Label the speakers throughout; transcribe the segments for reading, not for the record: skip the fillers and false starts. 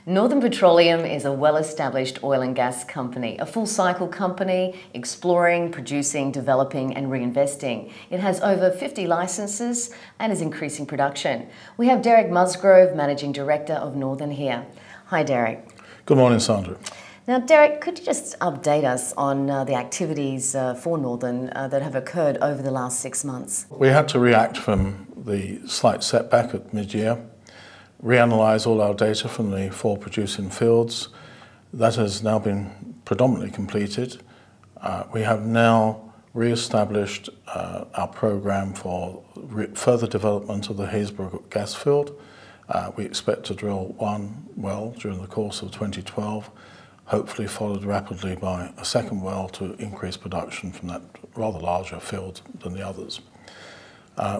Speaker 1: Northern Petroleum is a well-established oil and gas company, a full-cycle company exploring, producing, developing and reinvesting. It has over 50 licenses and is increasing production. We have Derek Musgrove, Managing Director of Northern here. Hi Derek.
Speaker 2: Good morning, Sandra.
Speaker 1: Now Derek, could you just update us on the activities for Northern that have occurred over the last 6 months?
Speaker 2: We had to react from the slight setback at mid-year, reanalyse all our data from the 4 producing fields. That has now been predominantly completed. We have now re-established our programme for further development of the Haysbrook gas field. We expect to drill 1 well during the course of 2012, hopefully followed rapidly by a 2nd well to increase production from that rather larger field than the others.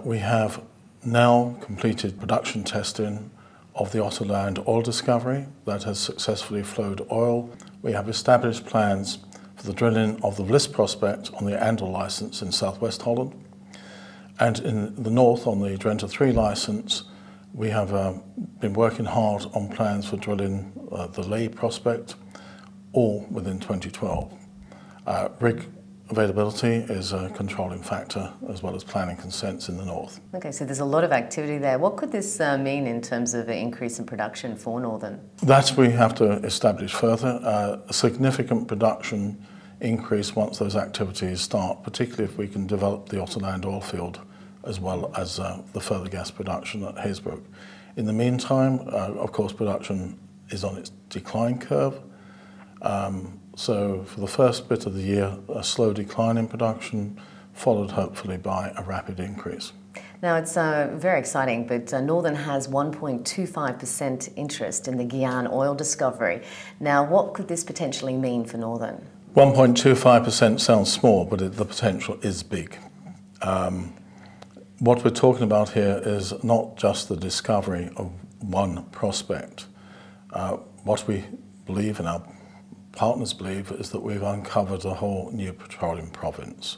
Speaker 2: We have now completed production testing of the Otterland oil discovery that has successfully flowed oil. We have established plans for the drilling of the Vlis prospect on the Andel licence in southwest Holland. And in the north on the Drenthe 3 licence, we have been working hard on plans for drilling the Ley prospect, all within 2012. Rig availability is a controlling factor as well as planning consents in the north.
Speaker 1: Okay, so there's a lot of activity there. What could this mean in terms of an increase in production for Northern?
Speaker 2: That we have to establish further. A significant production increase once those activities start, particularly if we can develop the Otterland oil field as well as the further gas production at Haysbrook. In the meantime, of course, production is on its decline curve. So for the first bit of the year, a slow decline in production, followed hopefully by a rapid increase.
Speaker 1: Now it's very exciting, but Northern has 1.25% interest in the Gion oil discovery. Now what could this potentially mean for Northern?
Speaker 2: 1.25% sounds small, but the potential is big. What we're talking about here is not just the discovery of one prospect. What we believe, and our partners believe, is that we've uncovered a whole new petroleum province.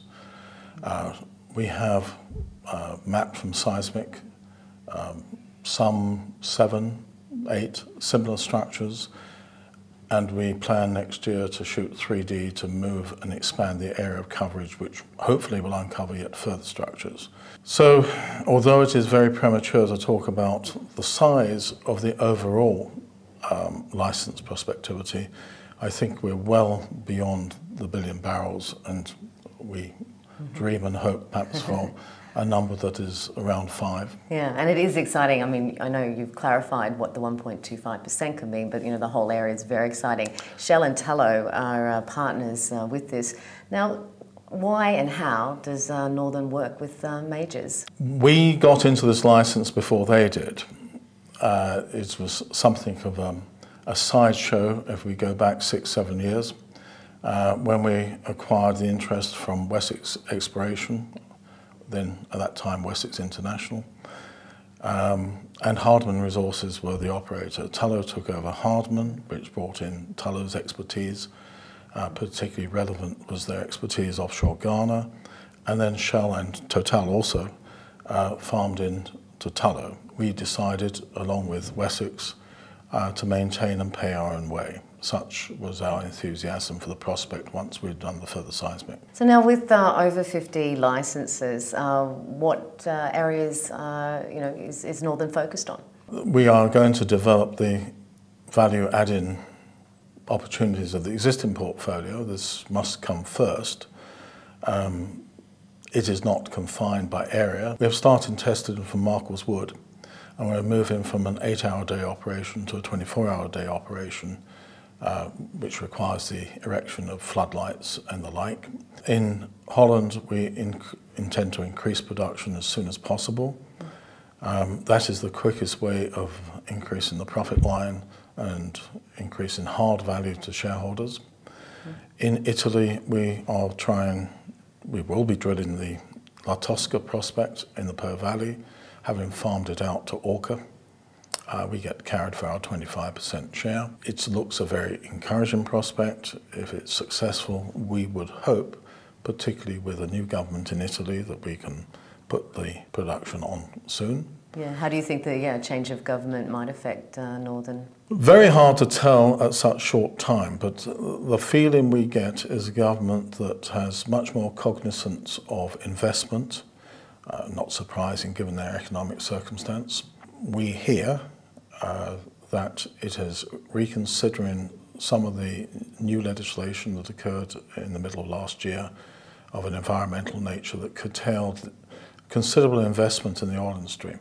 Speaker 2: We have mapped from seismic some 7, 8 similar structures, and we plan next year to shoot 3D to move and expand the area of coverage, which hopefully will uncover yet further structures. So, although it is very premature to talk about the size of the overall license prospectivity, I think we're well beyond the 1 billion barrels, and we dream and hope perhaps for a number that is around 5.
Speaker 1: Yeah, and it is exciting. I mean, I know you've clarified what the 1.25% could mean, but you know, the whole area is very exciting. Shell and Tullow are partners with this. Now, why and how does Northern work with majors?
Speaker 2: We got into this license before they did. It was something of a sideshow if we go back 6-7 years, when we acquired the interest from Wessex Exploration, then at that time Wessex International, and Hardman Resources were the operator. Tullow took over Hardman, which brought in Tullow's expertise. Particularly relevant was their expertise offshore Ghana, and then Shell and Total also farmed in to Tullow. We decided, along with Wessex, to maintain and pay our own way. Such was our enthusiasm for the prospect once we'd done the further seismic.
Speaker 1: So now with over 50 licenses, what areas is Northern focused on?
Speaker 2: We are going to develop the value-adding opportunities of the existing portfolio. This must come first. It is not confined by area. We have started testing from Markles Wood, and we're moving from an 8-hour-a-day operation to a 24-hour-a-day operation, which requires the erection of floodlights and the like. In Holland, we intend to increase production as soon as possible. That is the quickest way of increasing the profit line and increasing hard value to shareholders. In Italy, we will be drilling the La Tosca prospect in the Po Valley, having farmed it out to Orca. We get carried for our 25% share. It looks a very encouraging prospect. If it's successful, we would hope, particularly with a new government in Italy, that we can put the production on soon.
Speaker 1: Yeah. How do you think the change of government might affect Northern?
Speaker 2: Very hard to tell at such short time, but the feeling we get is a government that has much more cognizance of investment, not surprising given their economic circumstance. We hear that it is reconsidering some of the new legislation that occurred in the middle of last year of an environmental nature that curtailed considerable investment in the oil industry.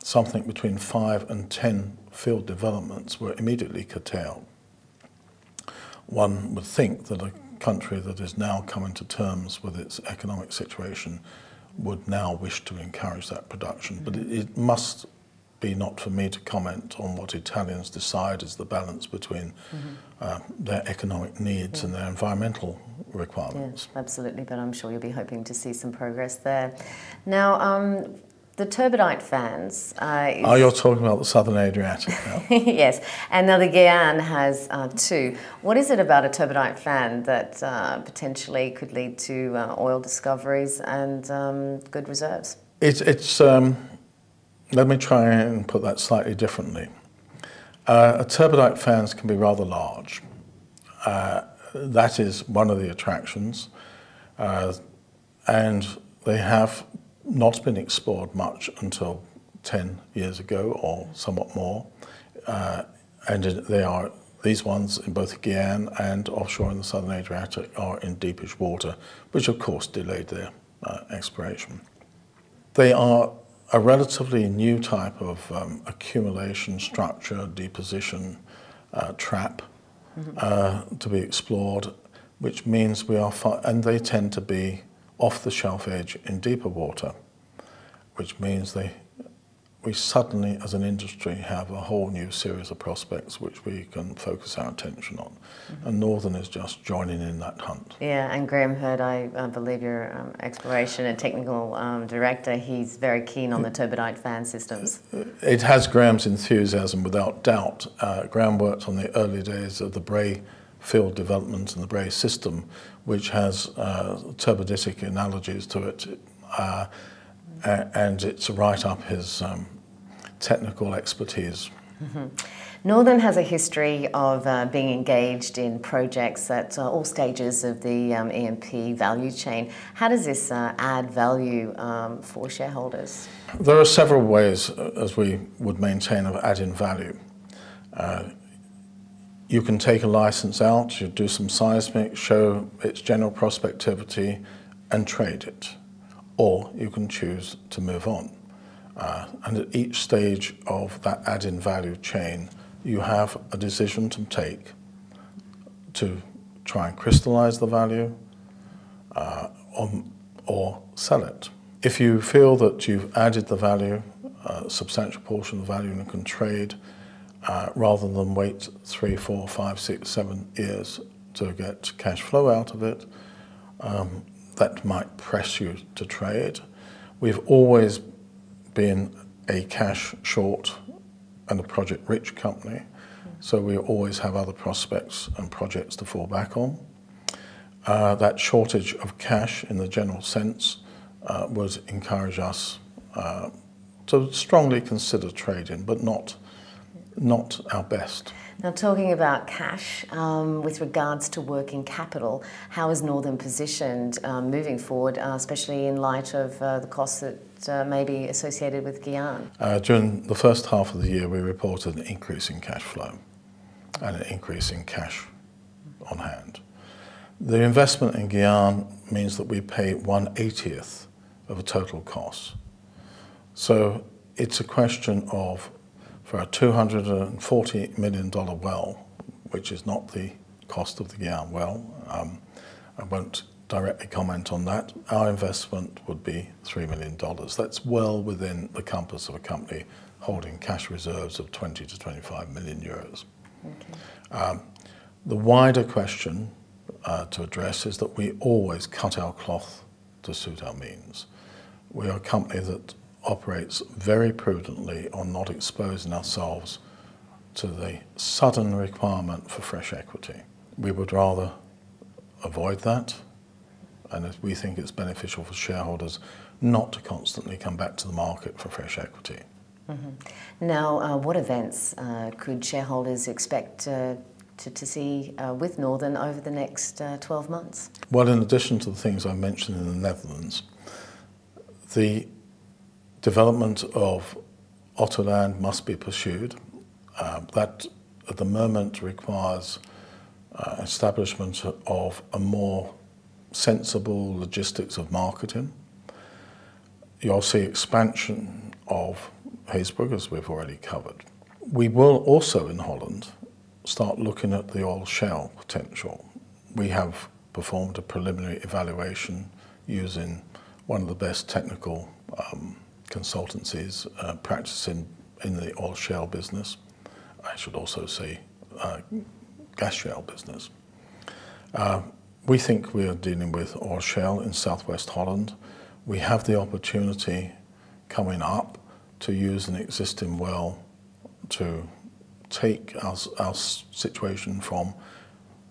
Speaker 2: Something between 5 and 10 field developments were immediately curtailed. One would think that a country that is now coming to terms with its economic situation would now wish to encourage that production, but it must be not for me to comment on what Italians decide is the balance between their economic needs and their environmental requirements.
Speaker 1: Yeah, absolutely, but I'm sure you'll be hoping to see some progress there. Now, the turbidite fans...
Speaker 2: you're talking about the Southern Adriatic now?
Speaker 1: Yes, and now the Gion has two. What is it about a turbidite fan that potentially could lead to oil discoveries and good reserves?
Speaker 2: It's let me try and put that slightly differently. A turbidite fans can be rather large. That is one of the attractions, and they have not been explored much until 10 years ago or somewhat more, and these ones in both Gion and offshore in the Southern Adriatic are in deepish water, which of course delayed their exploration. They are a relatively new type of accumulation, structure, deposition, trap to be explored, which means and they tend to be off the shelf edge in deeper water, which means we suddenly, as an industry, have a whole new series of prospects which we can focus our attention on. And Northern is just joining in that hunt.
Speaker 1: Yeah, and Graham Hurd, I believe your exploration and technical director, he's very keen on the turbidite fan systems.
Speaker 2: It has Graham's enthusiasm, without doubt. Graham worked on the early days of the Bray field development and the Bray system, which has turbiditic analogies to it, and it's right up his technical expertise.
Speaker 1: Northern has a history of being engaged in projects at all stages of the E&P value chain. How does this add value for shareholders?
Speaker 2: There are several ways, as we would maintain, of adding value. You can take a license out, you do some seismic, show its general prospectivity and trade it. Or you can choose to move on. And at each stage of that adding value chain, you have a decision to take to try and crystallize the value or sell it. If you feel that you've added the value, a substantial portion of the value, and can trade, rather than wait 3, 4, 5, 6, 7 years to get cash flow out of it, that might press you to trade. We've always been a cash short and a project rich company, so we always have other prospects and projects to fall back on. That shortage of cash in the general sense would encourage us to strongly consider trading, but not our best.
Speaker 1: Now, talking about cash, with regards to working capital, how is Northern positioned moving forward, especially in light of the costs that may be associated with Gion?
Speaker 2: During the first half of the year, we reported an increase in cash flow and an increase in cash on hand. The investment in Gion means that we pay 1/80th of the total cost. So it's a question of, for a $240 million well, which is not the cost of the Gion well, I won't directly comment on that, our investment would be $3 million. That's well within the compass of a company holding cash reserves of 20 to 25 million euros. Okay. The wider question to address is that we always cut our cloth to suit our means. We are a company that operates very prudently on not exposing ourselves to the sudden requirement for fresh equity. We would rather avoid that, and if we think it's beneficial for shareholders not to constantly come back to the market for fresh equity.
Speaker 1: Now, what events could shareholders expect to see with Northern over the next 12 months?
Speaker 2: Well, in addition to the things I mentioned in the Netherlands, the development of Otto land must be pursued. That at the moment requires establishment of a more sensible logistics of marketing. You'll see expansion of Hazebrugge, as we've already covered. We will also in Holland start looking at the oil shale potential. We have performed a preliminary evaluation using one of the best technical consultancies practicing in the oil shale business. I should also say gas shale business. We think we are dealing with oil shale in southwest Holland. We have the opportunity coming up to use an existing well to take our situation from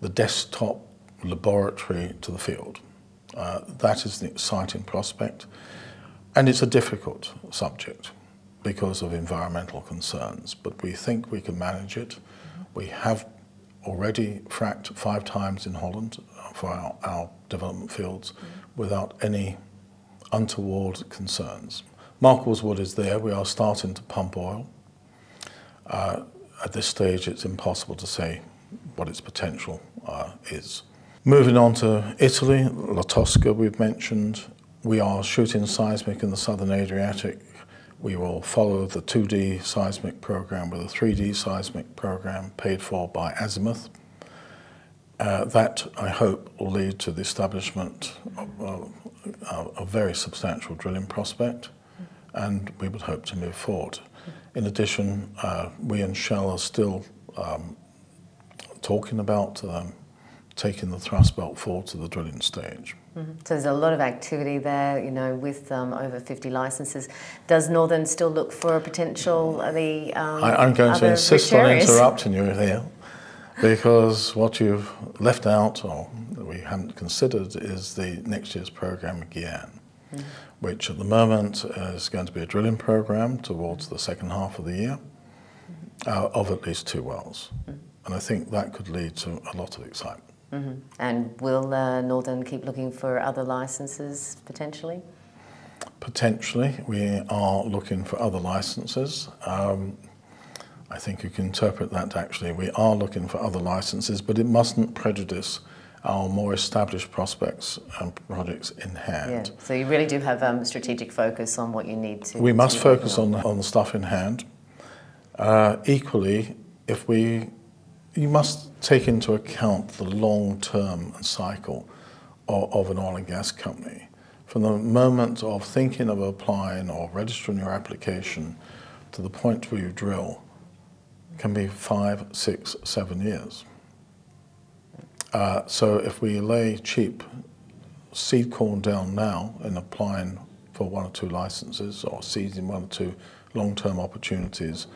Speaker 2: the desktop laboratory to the field. That is an exciting prospect, and it's a difficult subject because of environmental concerns, but we think we can manage it. We have already fracked 5 times in Holland for our development fields without any untoward concerns. Markleswood is there. We are starting to pump oil. At this stage, it's impossible to say what its potential is. Moving on to Italy, La Tosca we've mentioned. We are shooting seismic in the southern Adriatic. We will follow the 2D seismic program with a 3D seismic program paid for by Azimuth. That, I hope, will lead to the establishment of a very substantial drilling prospect, and we would hope to move forward. In addition, we and Shell are still talking about taking the thrust belt forward to the drilling stage.
Speaker 1: So there's a lot of activity there, you know, with over 50 licenses. Does Northern still look for a potential
Speaker 2: I'm going to insist on interrupting you here, because what you've left out, or that we haven't considered, is the next year's program, Gion, which at the moment is going to be a drilling program towards the second half of the year of at least 2 wells. And I think that could lead to a lot of excitement.
Speaker 1: And will Northern keep looking for other licenses potentially?
Speaker 2: Potentially, we are looking for other licenses. I think you can interpret that actually. We are looking for other licenses, but it mustn't prejudice our more established prospects and projects in hand.
Speaker 1: Yeah. So you really do have strategic focus on what you need to.
Speaker 2: We must focus on the stuff in hand. Equally, you must take into account the long-term cycle of an oil and gas company. From the moment of thinking of applying or registering your application to the point where you drill can be 5, 6, 7 years. So if we lay cheap seed corn down now in applying for 1 or 2 licenses or seizing 1 or 2 long-term opportunities,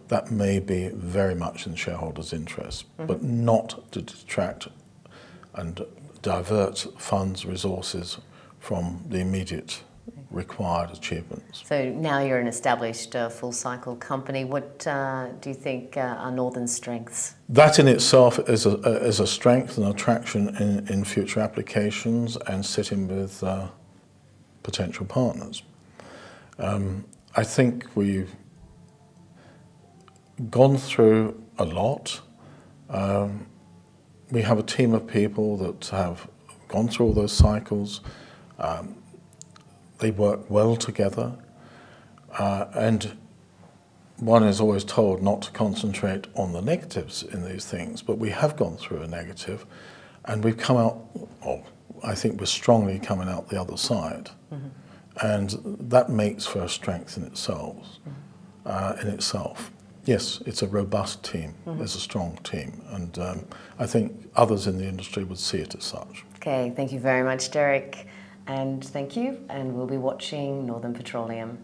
Speaker 2: that may be very much in shareholders' interest, but not to detract and divert funds, resources from the immediate required achievements.
Speaker 1: So now you're an established full-cycle company. What do you think are Northern's strengths? That
Speaker 2: in itself is a strength and attraction in future applications and sitting with potential partners. I think we've gone through a lot. We have a team of people that have gone through all those cycles. They work well together, and one is always told not to concentrate on the negatives in these things, but we have gone through a negative, and we've come out, or I think we're strongly coming out the other side, and that makes for a strength in itself. Yes, it's a robust team. There's a strong team, and I think others in the industry would see it as such.
Speaker 1: Okay, thank you very much, Derek, and thank you, and we'll be watching Northern Petroleum.